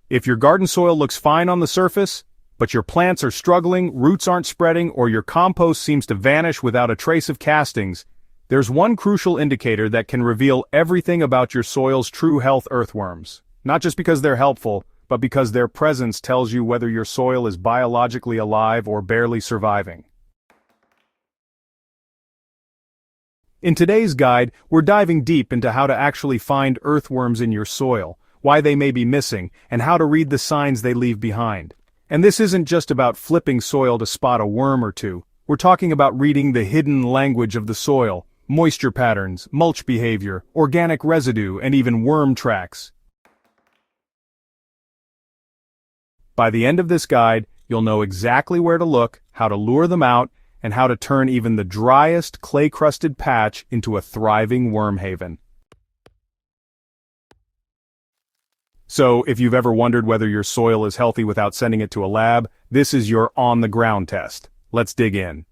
If your garden soil looks fine on the surface, but your plants are struggling, roots aren't spreading, or your compost seems to vanish without a trace of castings, there's one crucial indicator that can reveal everything about your soil's true health: earthworms. Not just because they're helpful, but because their presence tells you whether your soil is biologically alive or barely surviving. In today's guide, we're diving deep into how to actually find earthworms in your soil, why they may be missing, and how to read the signs they leave behind. And this isn't just about flipping soil to spot a worm or two. We're talking about reading the hidden language of the soil: moisture patterns, mulch behavior, organic residue, and even worm tracks. By the end of this guide, you'll know exactly where to look, how to lure them out, and how to turn even the driest, clay-crusted patch into a thriving worm haven. So, if you've ever wondered whether your soil is healthy without sending it to a lab, this is your on-the-ground test. Let's dig in.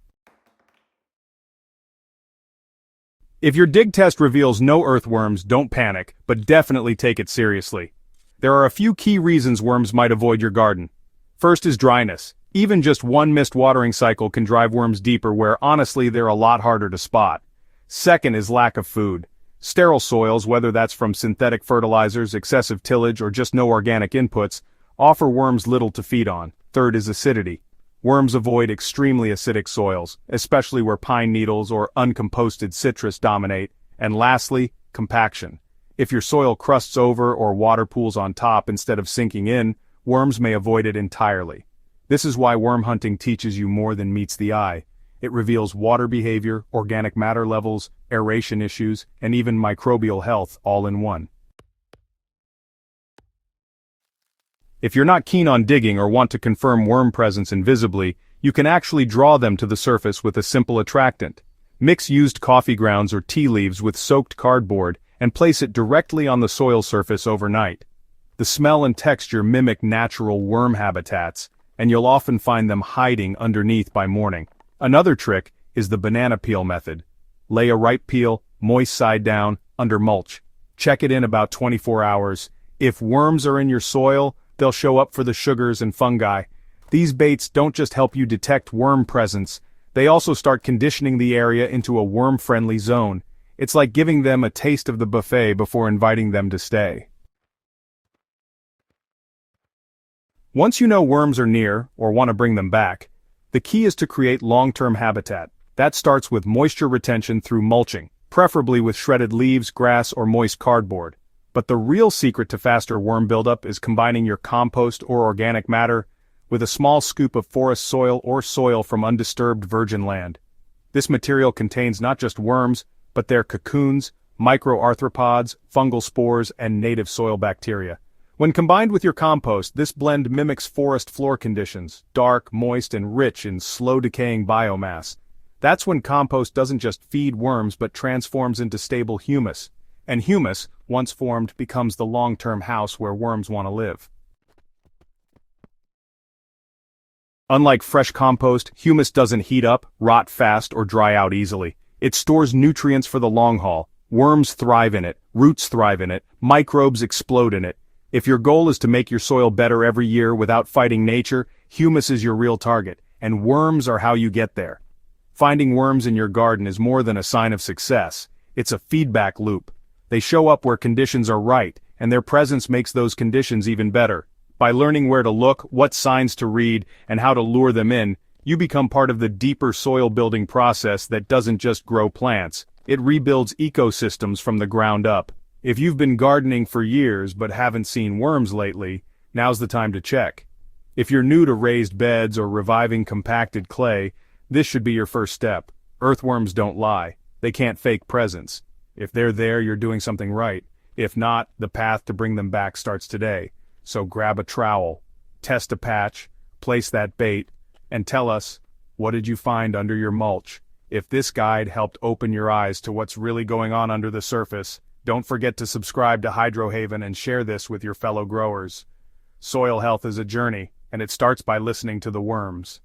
If your dig test reveals no earthworms, don't panic, but definitely take it seriously. There are a few key reasons worms might avoid your garden. First is dryness. Even just one missed watering cycle can drive worms deeper where honestly they're a lot harder to spot. Second is lack of food. Sterile soils, whether that's from synthetic fertilizers, excessive tillage, or just no organic inputs, offer worms little to feed on. Third is acidity. Worms avoid extremely acidic soils, especially where pine needles or uncomposted citrus dominate. And lastly, compaction. If your soil crusts over or water pools on top instead of sinking in, worms may avoid it entirely. This is why worm hunting teaches you more than meets the eye. It reveals water behavior, organic matter levels, aeration issues, and even microbial health all in one. If you're not keen on digging or want to confirm worm presence invisibly, you can actually draw them to the surface with a simple attractant. Mix used coffee grounds or tea leaves with soaked cardboard and place it directly on the soil surface overnight. The smell and texture mimic natural worm habitats, and you'll often find them hiding underneath by morning. Another trick is the banana peel method. Lay a ripe peel, moist side down, under mulch. Check it in about 24 hours. If worms are in your soil, they'll show up for the sugars and fungi. These baits don't just help you detect worm presence, they also start conditioning the area into a worm-friendly zone. It's like giving them a taste of the buffet before inviting them to stay. Once you know worms are near, or want to bring them back, the key is to create long-term habitat. That starts with moisture retention through mulching, preferably with shredded leaves, grass, or moist cardboard. But the real secret to faster worm buildup is combining your compost or organic matter with a small scoop of forest soil or soil from undisturbed virgin land. This material contains not just worms, but their cocoons, microarthropods, fungal spores, and native soil bacteria. When combined with your compost, this blend mimics forest floor conditions: dark, moist, and rich in slow-decaying biomass. That's when compost doesn't just feed worms but transforms into stable humus. And humus, once formed, becomes the long-term house where worms want to live. Unlike fresh compost, humus doesn't heat up, rot fast, or dry out easily. It stores nutrients for the long haul. Worms thrive in it, roots thrive in it, microbes explode in it. If your goal is to make your soil better every year without fighting nature, humus is your real target, and worms are how you get there. Finding worms in your garden is more than a sign of success. It's a feedback loop. They show up where conditions are right, and their presence makes those conditions even better. By learning where to look, what signs to read, and how to lure them in, you become part of the deeper soil building process that doesn't just grow plants. It rebuilds ecosystems from the ground up. If you've been gardening for years but haven't seen worms lately, now's the time to check. If you're new to raised beds or reviving compacted clay, this should be your first step. Earthworms don't lie. They can't fake presence. If they're there, you're doing something right. If not, the path to bring them back starts today. So grab a trowel, test a patch, place that bait, and tell us, what did you find under your mulch? If this guide helped open your eyes to what's really going on under the surface, don't forget to subscribe to Hydro Haven and share this with your fellow growers. Soil health is a journey, and it starts by listening to the worms.